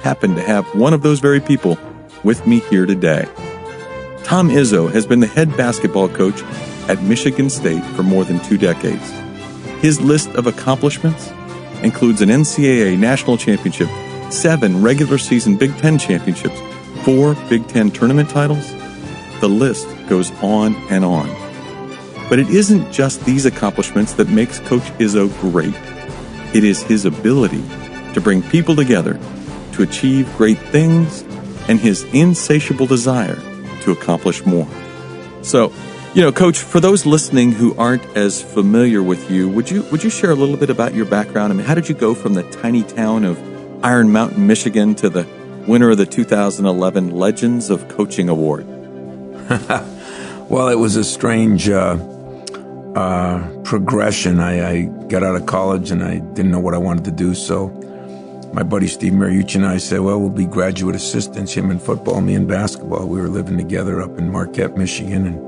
happen to have one of those very people with me here today. Tom Izzo has been the head basketball coach at Michigan State for more than 2 decades. His list of accomplishments includes an NCAA national championship, 7 regular season Big Ten championships, 4 Big Ten tournament titles. The list goes on and on. But it isn't just these accomplishments that makes Coach Izzo great. It is his ability to bring people together to achieve great things and his insatiable desire to accomplish more. So, Coach, for those listening who aren't as familiar with you, would you share a little bit about your background? I mean, how did you go from the tiny town of Iron Mountain, Michigan, to the winner of the 2011 Legends of Coaching Award? Well, it was a strange progression. I got out of college and I didn't know what I wanted to do, so my buddy Steve Mariucci and I said, well, we'll be graduate assistants, him in football, me in basketball. We were living together up in Marquette, Michigan,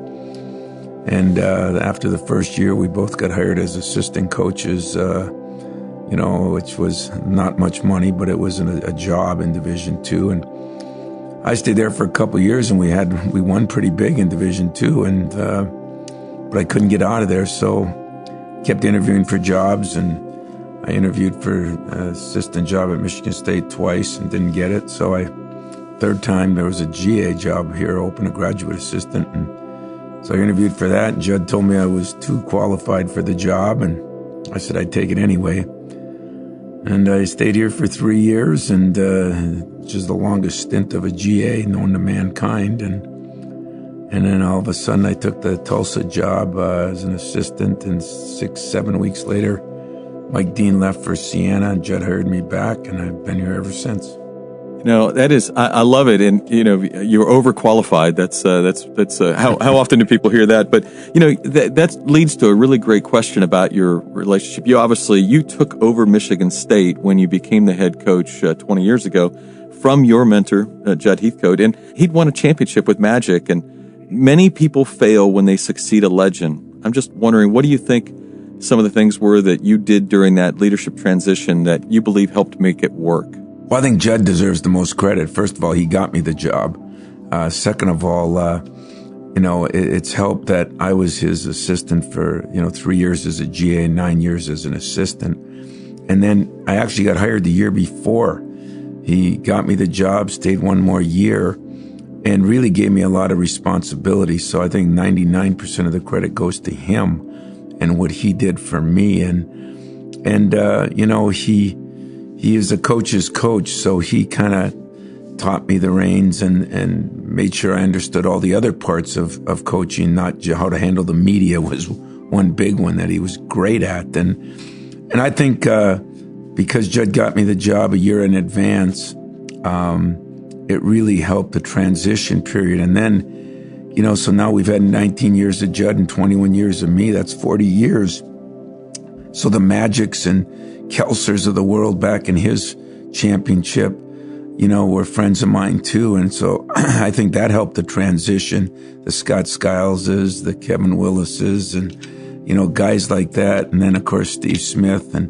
and after the first year, we both got hired as assistant coaches, which was not much money, but it was a job in Division II. And I stayed there for a couple of years, and we won pretty big in Division II, but I couldn't get out of there, so kept interviewing for jobs, and I interviewed for an assistant job at Michigan State twice and didn't get it. So third time there was a GA job here, open, a graduate assistant, and so I interviewed for that. And Judd told me I was too qualified for the job, and I said I'd take it anyway. And I stayed here for 3 years, and which is the longest stint of a GA known to mankind. And then all of a sudden I took the Tulsa job as an assistant, and 6-7 weeks later, Mike Dean left for Siena, and Judd hired me back, and I've been here ever since. That is, I love it. And, you're overqualified. That's how often do people hear that? But, that leads to a really great question about your relationship. You took over Michigan State when you became the head coach 20 years ago from your mentor, Judd Heathcote, and he'd won a championship with Magic. And many people fail when they succeed a legend. I'm just wondering, what do you think some of the things were that you did during that leadership transition that you believe helped make it work? Well, I think Judd deserves the most credit. First of all, he got me the job. Second of all, it's helped that I was his assistant for, 3 years as a GA and 9 years as an assistant. And then I actually got hired the year before. He got me the job, stayed 1 more year, and really gave me a lot of responsibility. So I think 99% of the credit goes to him and what he did for me. And he is a coach's coach, so he kind of taught me the reins and made sure I understood all the other parts of coaching, not how to handle the media was one big one that he was great at. And I think because Judd got me the job a year in advance, it really helped the transition period. And then, so now we've had 19 years of Judd and 21 years of me. That's 40 years. So the Magics and Kelsers of the world back in his championship, were friends of mine too. And so I think that helped the transition, the Scott Skileses, the Kevin Willises, and, guys like that. And then, of course, Steve Smith. And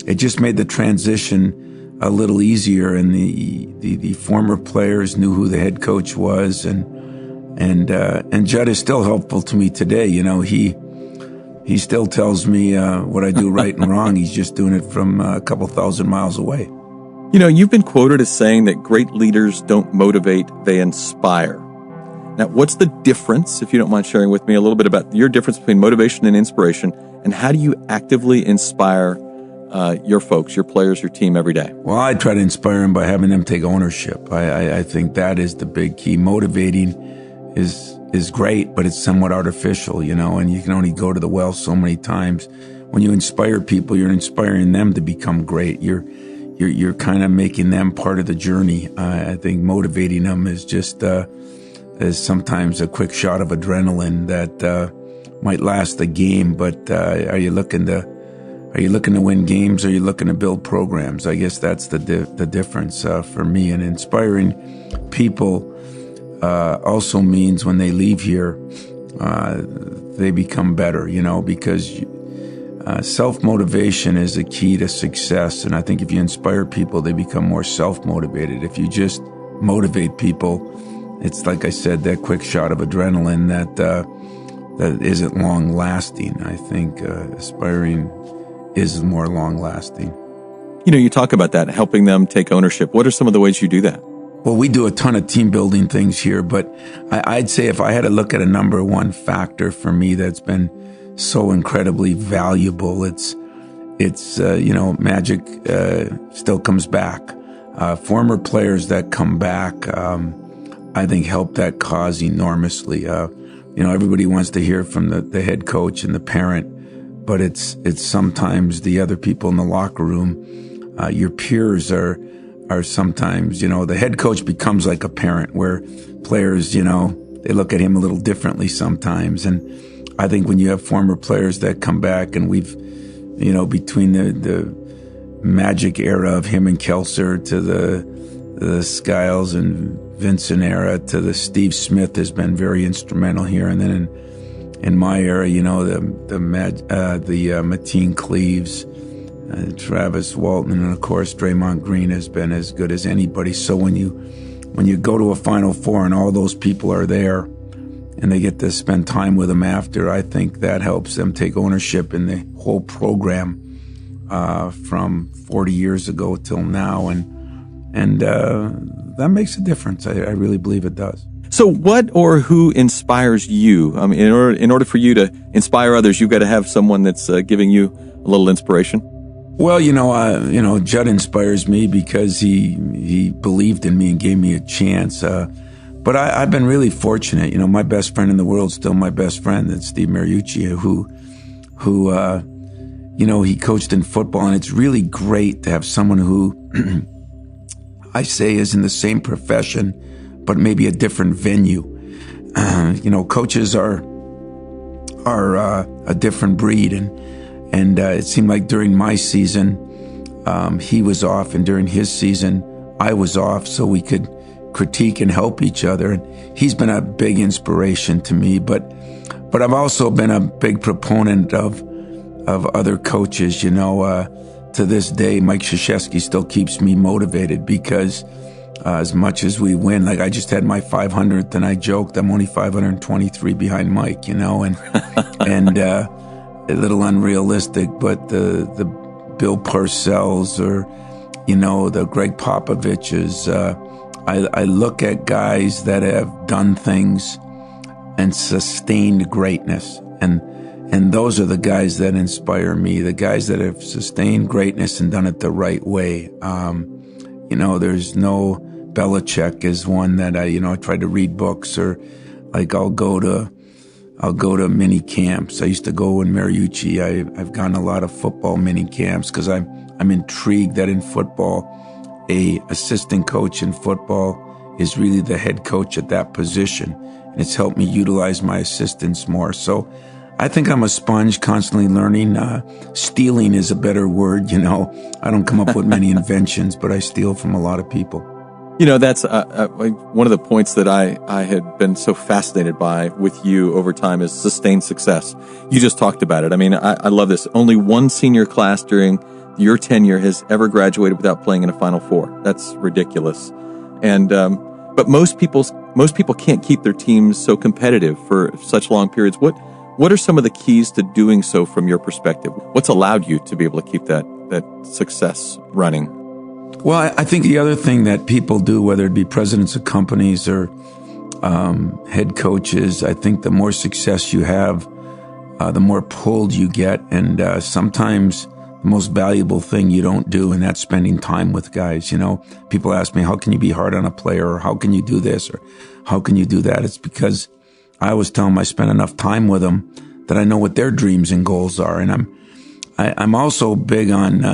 it just made the transition a little easier. And the former players knew who the head coach was. And Judd is still helpful to me today. He still tells me what I do right and wrong. He's just doing it from a couple thousand miles away. You've been quoted as saying that great leaders don't motivate, they inspire. Now, what's the difference, if you don't mind sharing with me a little bit about your difference between motivation and inspiration, and how do you actively inspire your folks, your players, your team every day? Well, I try to inspire them by having them take ownership. I think that is the big key. Motivating is great, but it's somewhat artificial, and you can only go to the well so many times. When you inspire people, you're inspiring them to become great. You're kind of making them part of the journey. I think motivating them is just is sometimes a quick shot of adrenaline that might last the game. But are you looking to win games, or are you looking to build programs? I guess that's the difference for me. And inspiring people also means when they leave here, they become better, because Self-motivation is the key to success, and I think if you inspire people, they become more self-motivated. If you just motivate people, it's like I said, that quick shot of adrenaline that isn't long-lasting. I think aspiring is more long-lasting. You talk about that, helping them take ownership. What are some of the ways you do that? Well, we do a ton of team building things here, but I'd say if I had to look at a number one factor for me that's been so incredibly valuable, it's magic still comes back. Former players that come back, I think help that cause enormously. Everybody wants to hear from the head coach and the parent, but it's sometimes the other people in the locker room. Your peers are sometimes, the head coach becomes like a parent, where players, they look at him a little differently sometimes. And I think when you have former players that come back, and we've, between the magic era of him and Kelser to the Skiles and Vincent era to the Steve Smith has been very instrumental here. And then in my era, the Mateen Cleaves, Travis Walton, and of course Draymond Green has been as good as anybody. So when you go to a Final Four and all those people are there and they get to spend time with them after, I think that helps them take ownership in the whole program from 40 years ago till now, and that makes a difference. I really believe it does. So what or who inspires you? I mean, in order for you to inspire others, you've got to have someone that's giving you a little inspiration. Well, Judd inspires me because he believed in me and gave me a chance. But I've been really fortunate. My best friend in the world, still my best friend, that's Steve Mariucci, who he coached in football, and it's really great to have someone who I say is in the same profession, but maybe a different venue. Coaches are a different breed, and it seemed like during my season, he was off, and during his season, I was off, so we could critique and help each other. And he's been a big inspiration to me, but I've also been a big proponent of other coaches. To this day, Mike Krzyzewski still keeps me motivated because as much as we win, like I just had my 500th, and I joked I'm only 523 behind Mike, and a little unrealistic, but the Bill Parcells or, the Greg Popoviches, I look at guys that have done things and sustained greatness. And those are the guys that inspire me, the guys that have sustained greatness and done it the right way. There's no, Belichick is one that I try to read books, or like I'll go to mini camps. I used to go in Mariucci. I've gone a lot of football mini camps because I'm intrigued that in football, a assistant coach in football is really the head coach at that position. And it's helped me utilize my assistants more. So I think I'm a sponge, constantly learning. Stealing is a better word, I don't come up with many inventions, but I steal from a lot of people. That's one of the points that I had been so fascinated by with you over time is sustained success. You just talked about it. I mean, I love this. Only one senior class during your tenure has ever graduated without playing in a Final Four. That's ridiculous. And but most people can't keep their teams so competitive for such long periods. What are some of the keys to doing so from your perspective? What's allowed you to be able to keep that success running? Well, I think the other thing that people do, whether it be presidents of companies or head coaches, I think the more success you have, the more pulled you get. And sometimes the most valuable thing you don't do, and that's spending time with guys. People ask me, how can you be hard on a player? Or how can you do this? Or how can you do that? It's because I always tell them I spend enough time with them that I know what their dreams and goals are. And I'm also big on,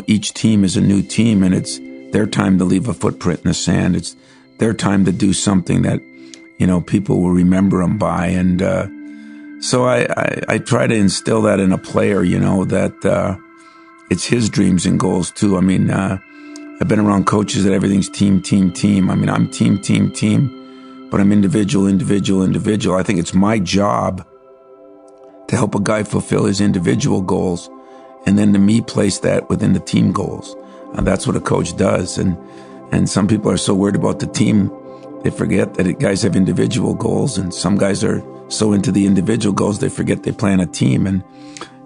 each team is a new team, and it's their time to leave a footprint in the sand. It's their time to do something that, people will remember them by. And so I try to instill that in a player, that it's his dreams and goals too. I mean, I've been around coaches that everything's team. I mean, I'm team, but I'm individual. I think it's my job to help a guy fulfill his individual goals, and then to me place that within the team goals. That's what a coach does. And some people are so worried about the team, they forget that guys have individual goals, and some guys are so into the individual goals, they forget they play on a team. And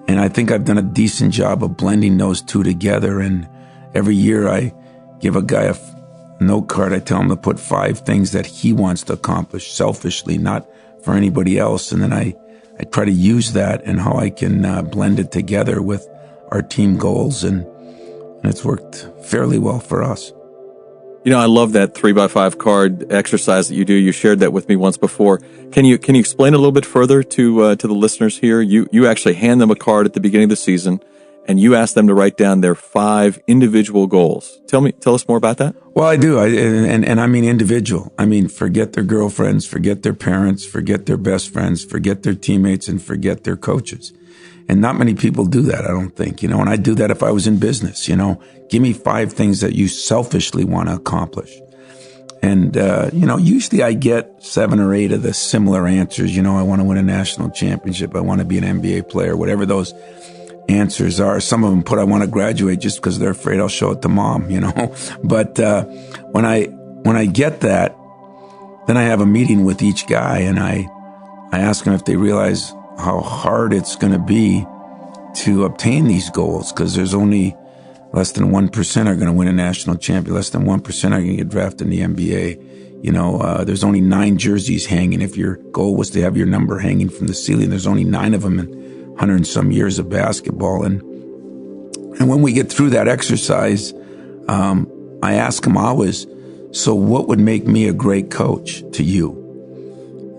I think I've done a decent job of blending those two together. And every year I give a guy a note card. I tell him to put 5 things that he wants to accomplish selfishly, not for anybody else. And then I try to use that and how I can blend it together with our team goals. And it's worked fairly well for us. You know, I love that 3x5 card exercise that you do. You shared that with me once before. Can you explain a little bit further to the listeners here? You actually hand them a card at the beginning of the season, and you ask them to write down their 5 individual goals. Tell us more about that. Well, I do. And I mean individual. I mean, forget their girlfriends, forget their parents, forget their best friends, forget their teammates, and forget their coaches. And not many people do that, I don't think, and I do that if I was in business, give me 5 things that you selfishly want to accomplish. And, usually I get 7 or 8 of the similar answers. I want to win a national championship. I want to be an NBA player, whatever those answers are. Some of them put, I want to graduate just because they're afraid I'll show it to mom, But, when I get that, then I have a meeting with each guy and I ask them if they realize how hard it's going to be to obtain these goals, because there's only less than 1% are going to win a national champion. Less than 1% are going to get drafted in the NBA. There's only 9 jerseys hanging. If your goal was to have your number hanging from the ceiling, there's only 9 of them in 100 and some years of basketball. And when we get through that exercise, I ask them always, so what would make me a great coach to you?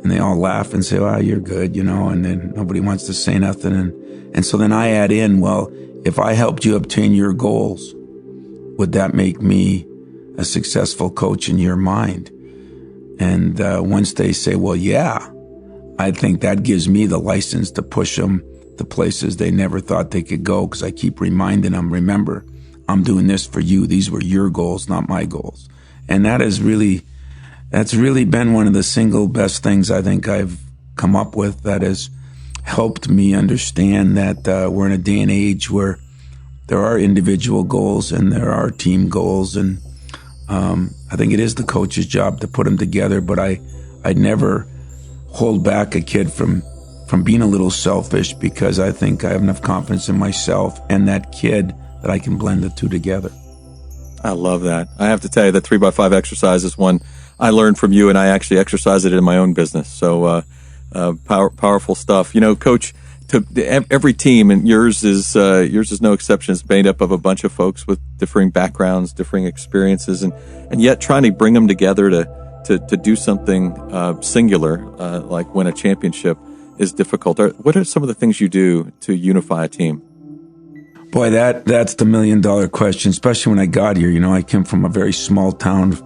And they all laugh and say, well, you're good, and then nobody wants to say nothing. And so then I add in, well, if I helped you obtain your goals, would that make me a successful coach in your mind? And once they say, well, yeah, I think that gives me the license to push them to places they never thought they could go, because I keep reminding them, remember, I'm doing this for you. These were your goals, not my goals. And that's really been one of the single best things I think I've come up with that has helped me understand that we're in a day and age where there are individual goals and there are team goals. And I think it is the coach's job to put them together, but I'd never hold back a kid from being a little selfish, because I think I have enough confidence in myself and that kid that I can blend the two together. I love that. I have to tell you, the 3x5 exercise is one I learned from you, and I actually exercise it in my own business. So powerful stuff. Coach, to every team, and yours is no exception, is made up of a bunch of folks with differing backgrounds, differing experiences, and yet trying to bring them together to do something singular, like win a championship, is difficult. What are some of the things you do to unify a team? Boy, that's the $1 million question, especially when I got here. I came from a very small town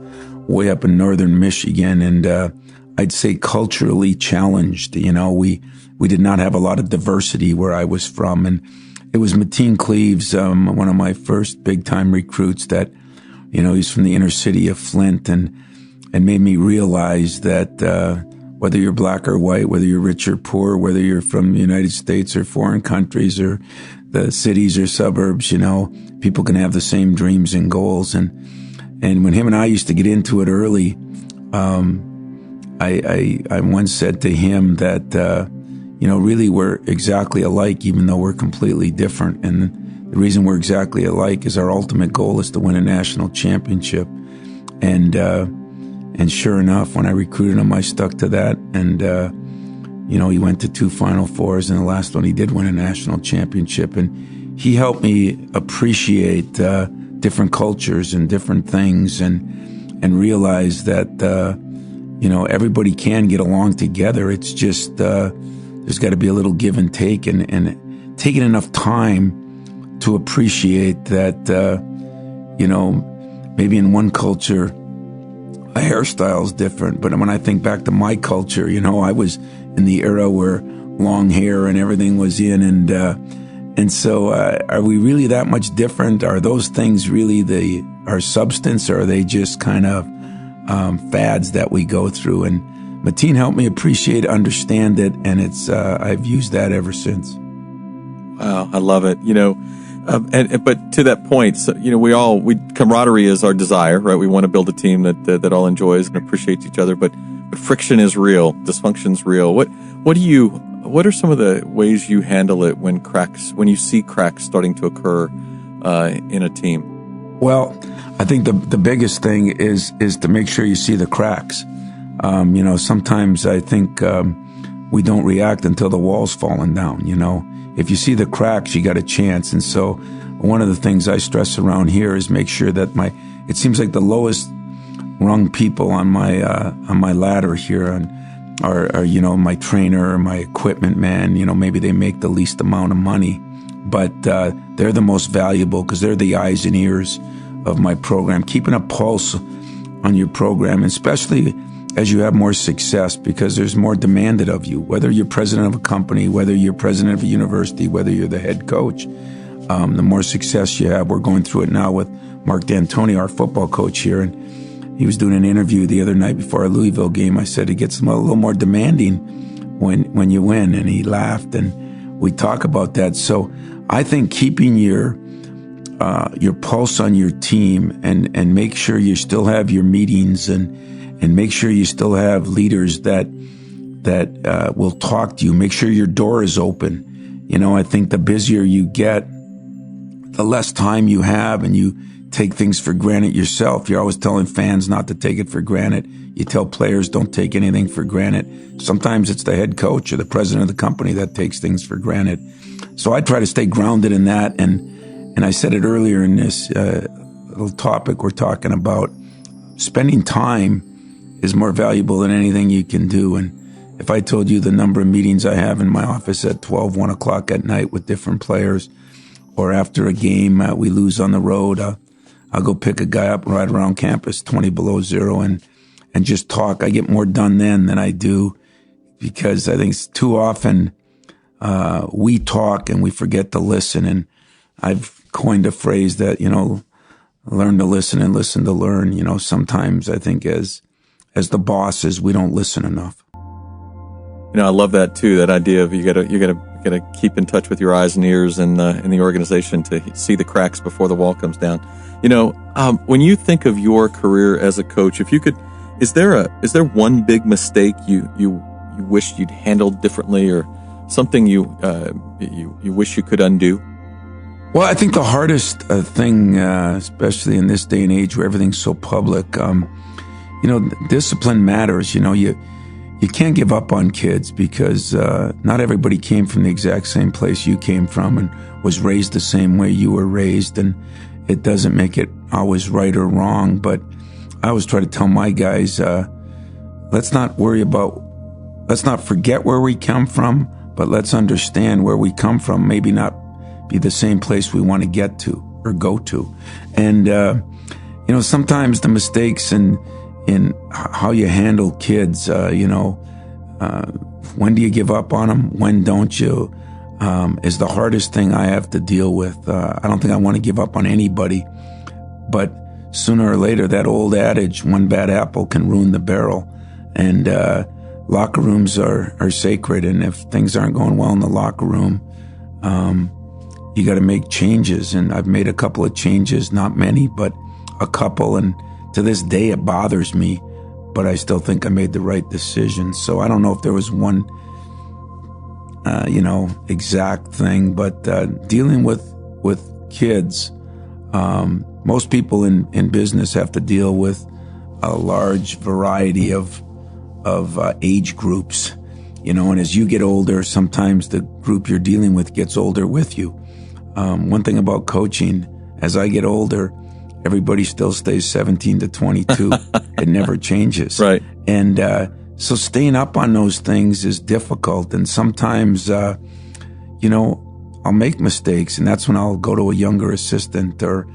way up in northern Michigan, and I'd say culturally challenged. We did not have a lot of diversity where I was from, and it was Mateen Cleaves, one of my first big-time recruits, that, he's from the inner city of Flint, and made me realize that whether you're black or white, whether you're rich or poor, whether you're from the United States or foreign countries or the cities or suburbs, people can have the same dreams and goals. And when him and I used to get into it early, I once said to him that, really we're exactly alike, even though we're completely different. And the reason we're exactly alike is our ultimate goal is to win a national championship. And sure enough, when I recruited him, I stuck to that. And, he went to 2 Final Fours, and the last one he did win a national championship. And he helped me appreciate different cultures and different things, and realize that, everybody can get along together. It's just, there's got to be a little give and take, and taking enough time to appreciate that, maybe in one culture, a hairstyle is different. But when I think back to my culture, I was in the era where long hair and everything was in. And so are we really that much different? Are those things really our substance, or are they just kind of fads that we go through? And Mateen helped me appreciate, understand it, and it's I've used that ever since. Wow, I love it. But to that point, so, camaraderie is our desire, right? We want to build a team that all enjoys and appreciates each other. But friction is real, dysfunction's real. What are some of the ways you handle it when you see cracks starting to occur in a team? Well, I think the biggest thing is to make sure you see the cracks. Sometimes I think we don't react until the wall's fallen down. If you see the cracks, you got a chance. And so one of the things I stress around here is make sure that it seems like the lowest rung people on my ladder here are my trainer, my equipment man. Maybe they make the least amount of money, but they're the most valuable because they're the eyes and ears of my program, keeping a pulse on your program, especially as you have more success, because there's more demanded of you, whether you're president of a company, whether you're president of a university, whether you're the head coach. The more success you have. We're going through it now with Mark D'Antoni, our football coach here, and he was doing an interview the other night before our Louisville game. I said it gets a little more demanding when you win, and he laughed, and we talk about that. So I think keeping your pulse on your team and make sure you still have your meetings and make sure you still have leaders that will talk to you. Make sure your door is open. I think the busier you get, the less time you have, and you take things for granted yourself. You're always telling fans not to take it for granted. You tell players don't take anything for granted. Sometimes it's the head coach or the president of the company that takes things for granted. So I try to stay grounded in that. And I said it earlier in this little topic we're talking about. Spending time is more valuable than anything you can do. And if I told you the number of meetings I have in my office at 12, 1 o'clock at night with different players, or after a game we lose on the road, I'll go pick a guy up right around campus, 20 below zero, and just talk. I get more done then than I do, because I think it's too often we talk and we forget to listen. And I've coined a phrase that, learn to listen and listen to learn. Sometimes I think as the bosses, we don't listen enough. I love that too. That idea of you gotta keep in touch with your eyes and ears in the organization to see the cracks before the wall comes down. When you think of your career as a coach, if you could, is there one big mistake you wish you'd handled differently, or something you wish you could undo? Well, I think the hardest thing, especially in this day and age where everything's so public, discipline matters. You can't give up on kids, because not everybody came from the exact same place you came from and was raised the same way you were raised, and it doesn't make it always right or wrong. But I always try to tell my guys, let's not forget where we come from, but let's understand where we come from. Maybe not be the same place we want to get to or go to. And, sometimes the mistakes in how you handle kids, when do you give up on them? When don't you? Is the hardest thing I have to deal with. I don't think I want to give up on anybody, but sooner or later, that old adage, one bad apple can ruin the barrel. And locker rooms are sacred, and if things aren't going well in the locker room, you got to make changes. And I've made a couple of changes, not many, but a couple, and to this day it bothers me, but I still think I made the right decision. So I don't know if there was one exact thing, but dealing with kids, most people in business have to deal with a large variety of age groups, and as you get older, sometimes the group you're dealing with gets older with you. One thing about coaching, as I get older, everybody still stays 17 to 22. It never changes. Right. And so staying up on those things is difficult. And sometimes, I'll make mistakes, and that's when I'll go to a younger assistant, or,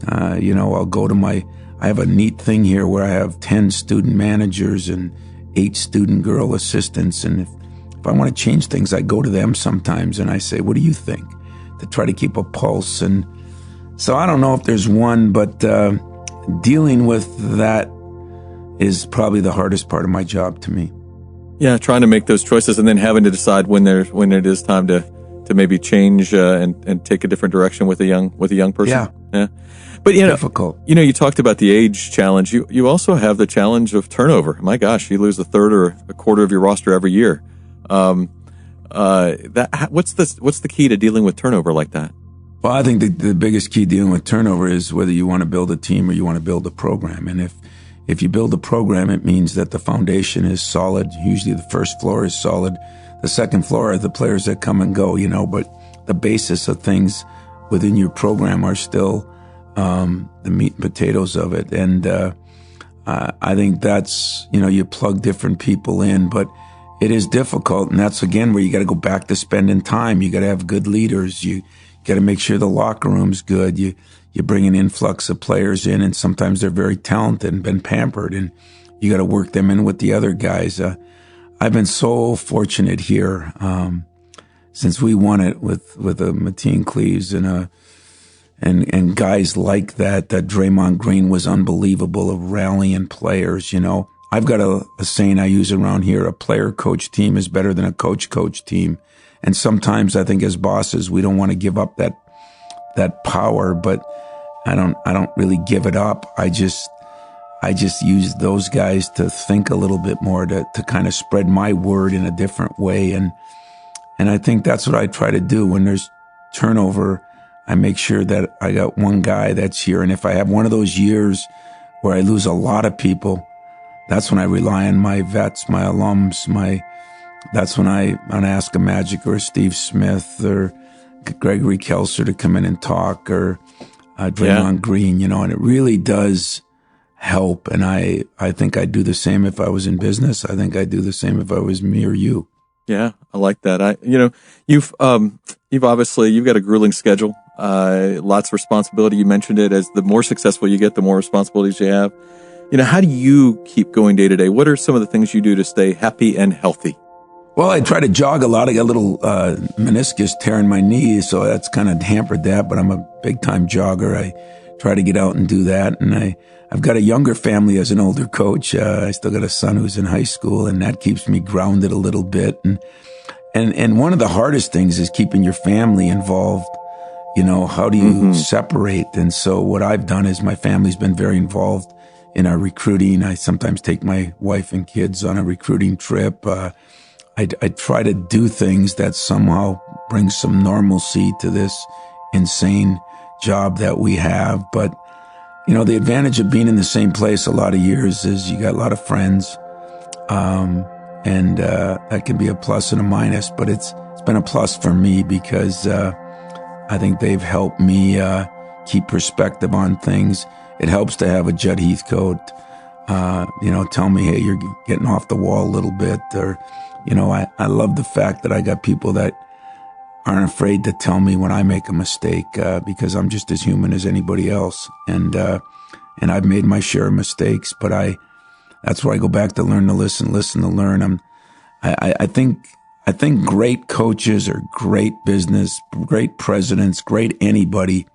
I'll go to I have a neat thing here where I have 10 student managers and 8 student girl assistants. And if I want to change things, I go to them sometimes and I say, what do you think? To try to keep a pulse. And so I don't know if there's one, but dealing with that is probably the hardest part of my job to me. Yeah, trying to make those choices and then having to decide when it is time to to maybe change and take a different direction with a young person. Yeah. But difficult. You talked about the age challenge. You also have the challenge of turnover. My gosh, you lose a third or a quarter of your roster every year. What's the key to dealing with turnover like that? Well, I think the biggest key dealing with turnover is whether you want to build a team or you want to build a program. And if you build a program, it means that the foundation is solid. Usually the first floor is solid. The second floor are the players that come and go, but the basis of things within your program are still the meat and potatoes of it. And I think that's, you plug different people in, but it is difficult. And that's, again, where you got to go back to spending time. You got to have good leaders. You got to make sure the locker room's good. You bring an influx of players in, and sometimes they're very talented and been pampered, and you got to work them in with the other guys. I've been so fortunate here since we won it with Mateen Cleaves and guys like that. That Draymond Green was unbelievable of rallying players. I've got a saying I use around here: a player-coach team is better than a coach-coach team. And sometimes I think as bosses, we don't want to give up that power, but I don't really give it up. I just use those guys to think a little bit more, to kind of spread my word in a different way. And I think that's what I try to do. When there's turnover, I make sure that I got one guy that's here. And if I have one of those years where I lose a lot of people, that's when I rely on my vets, my alums, that's when I ask a Magic or a Steve Smith or Gregory Kelser to come in and talk, or Draymond Green, and it really does help. And I think I'd do the same if I was in business. I think I'd do the same if I was me or you. Yeah, I like that. You've obviously, you've got a grueling schedule, lots of responsibility. You mentioned it, as the more successful you get, the more responsibilities you have. How do you keep going day to day? What are some of the things you do to stay happy and healthy? Well, I try to jog a lot. I got a little meniscus tear in my knee, so that's kind of hampered that, but I'm a big-time jogger. I try to get out and do that. And I've got a younger family as an older coach. I still got a son who's in high school, and that keeps me grounded a little bit. And one of the hardest things is keeping your family involved. How do you separate? And so what I've done is my family's been very involved in our recruiting. I sometimes take my wife and kids on a recruiting trip. I try to do things that somehow bring some normalcy to this insane job that we have. But, the advantage of being in the same place a lot of years is you got a lot of friends. And that can be a plus and a minus, but it's been a plus for me because I think they've helped me keep perspective on things. It helps to have a Judd Heathcote, tell me, hey, you're getting off the wall a little bit, or, I love the fact that I got people that aren't afraid to tell me when I make a mistake, because I'm just as human as anybody else. And I've made my share of mistakes, but that's where I go back to learn to listen to learn. I think great coaches or great business, great presidents, great anybody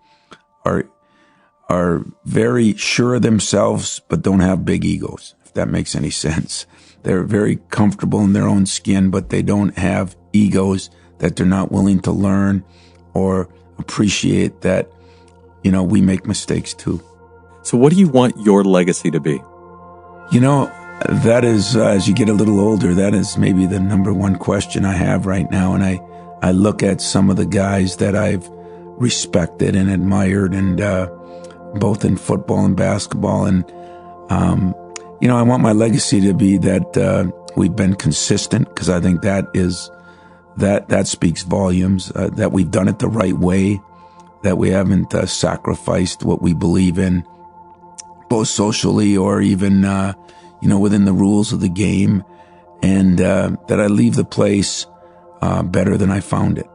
are very sure of themselves, but don't have big egos, if that makes any sense. They're very comfortable in their own skin, but they don't have egos that they're not willing to learn or appreciate that, we make mistakes too. So what do you want your legacy to be? That is, as you get a little older, that is maybe the number one question I have right now. And I look at some of the guys that I've respected and admired, and both in football and basketball. And, I want my legacy to be that we've been consistent, because I think that speaks volumes, that we've done it the right way, that we haven't sacrificed what we believe in, both socially or even, within the rules of the game, and that I leave the place better than I found it.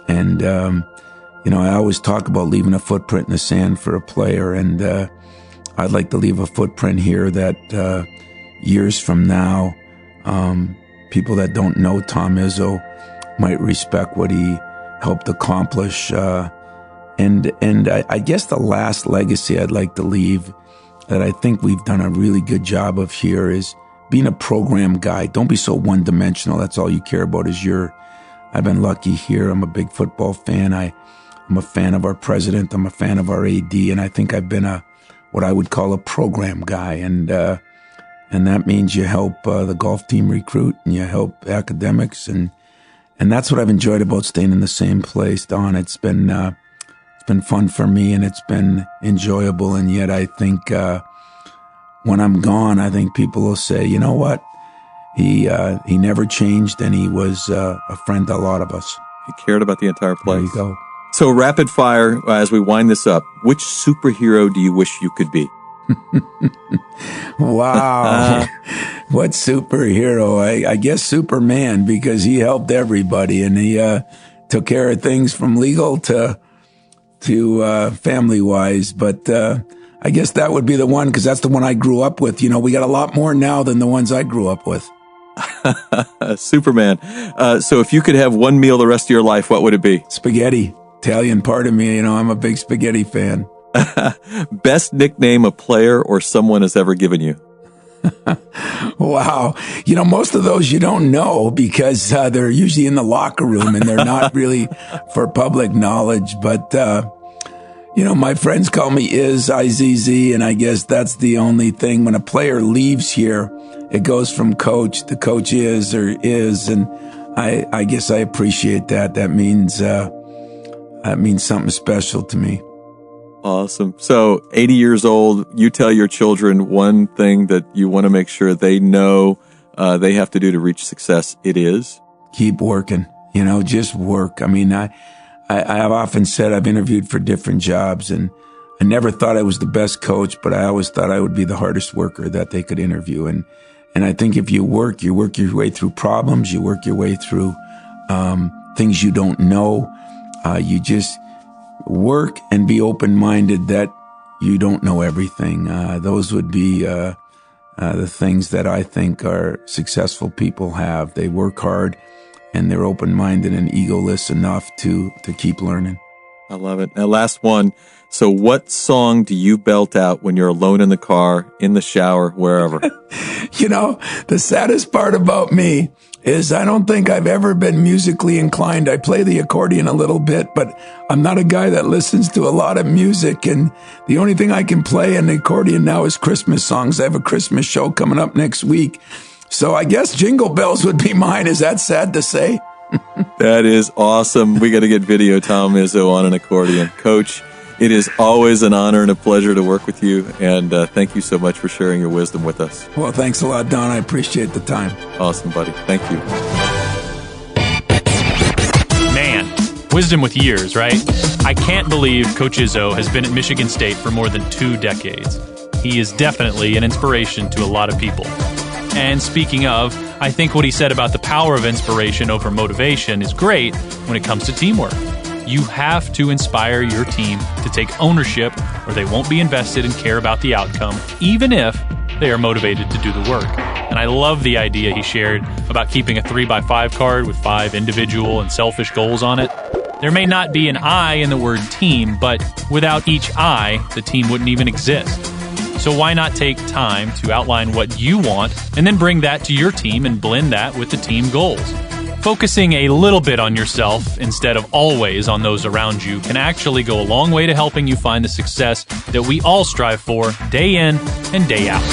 And, I always talk about leaving a footprint in the sand for a player, and I'd like to leave a footprint here that years from now, people that don't know Tom Izzo might respect what he helped accomplish. And I guess the last legacy I'd like to leave that I think we've done a really good job of here is being a program guy. Don't be so one-dimensional. That's all you care about is your I've been lucky here. I'm a big football fan. I'm a fan of our president. I'm a fan of our AD, and I think I've been what I would call a program guy. And that means you help the golf team recruit, and you help academics, and that's what I've enjoyed about staying in the same place, Don. It's been fun for me, and it's been enjoyable. And yet, I think when I'm gone, I think people will say, you know what? He never changed, and he was a friend to a lot of us. He cared about the entire place. There you go. So rapid fire, as we wind this up, which superhero do you wish you could be? Wow. What superhero? I guess Superman, because he helped everybody, and he took care of things from legal to family-wise. But I guess that would be the one, because that's the one I grew up with. You know, we got a lot more now than the ones I grew up with. Superman. So if you could have one meal the rest of your life, what would it be? Spaghetti. Italian part of me, you know, I'm a big spaghetti fan. Best nickname a player or someone has ever given you? Wow. You know, most of those you don't know, because they're usually in the locker room and they're not really for public knowledge. But, you know, my friends call me IZZ, and I guess that's the only thing. When a player leaves here, it goes from coach to coach is or is. And I guess I appreciate that. That means something special to me. Awesome. So 80 years old, you tell your children one thing that you want to make sure they know they have to do to reach success. It is? Keep working. You know, just work. I mean, I have often said I've interviewed for different jobs, and I never thought I was the best coach, but I always thought I would be the hardest worker that they could interview. And I think if you work your way through problems, you work your way through things you don't know. You just work and be open-minded that you don't know everything. Those would be the things that I think our successful people have. They work hard, and they're open-minded and egoless enough to keep learning. I love it. Now, last one. So what song do you belt out when you're alone in the car, in the shower, wherever? You know, the saddest part about me is I don't think I've ever been musically inclined. I play the accordion a little bit, but I'm not a guy that listens to a lot of music. And the only thing I can play on the accordion now is Christmas songs. I have a Christmas show coming up next week. So I guess Jingle Bells would be mine. Is that sad to say? That is awesome. We got to get video Tom Izzo on an accordion. Coach, it is always an honor and a pleasure to work with you, and thank you so much for sharing your wisdom with us. Well, thanks a lot, Don. I appreciate the time. Awesome, buddy. Thank you. Man, wisdom with years, right? I can't believe Coach Izzo has been at Michigan State for more than 2 decades. He is definitely an inspiration to a lot of people. And speaking of, I think what he said about the power of inspiration over motivation is great when it comes to teamwork. You have to inspire your team to take ownership, or they won't be invested and care about the outcome, even if they are motivated to do the work. And I love the idea he shared about keeping a 3x5 card with 5 individual and selfish goals on it. There may not be an I in the word team, but without each I, the team wouldn't even exist. So why not take time to outline what you want and then bring that to your team and blend that with the team goals? Focusing a little bit on yourself instead of always on those around you can actually go a long way to helping you find the success that we all strive for day in and day out.